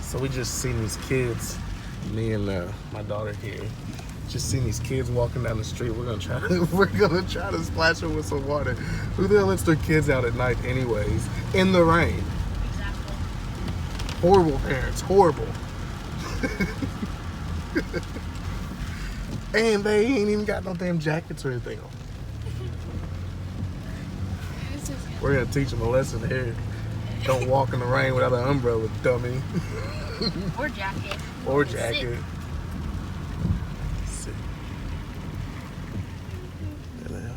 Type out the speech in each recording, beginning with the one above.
So we just seen these kids, me and my daughter here, just seen these kids walking down the street. We're gonna try to splash them with some water. Who the hell lets their kids out at night anyways? In the rain. Exactly. Horrible parents, horrible. And they ain't even got no damn jackets or anything on. We're gonna teach them a lesson here. Don't walk in the rain without an umbrella, dummy. Or jacket. Or jacket. Sit. There they are.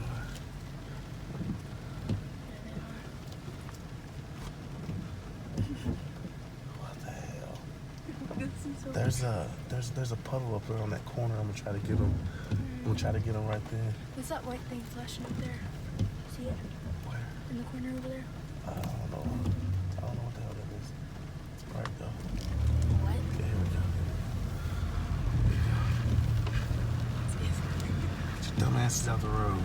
What the hell? There's a puddle up there on that corner. I'm gonna try to get them. I'm gonna try to get them right there. What's that white thing flashing up there? See it? Where? In the corner over there? I don't know. I don't know what the hell that is. It's bright though. What? Yeah, here we go. Get your dumb asses out the road.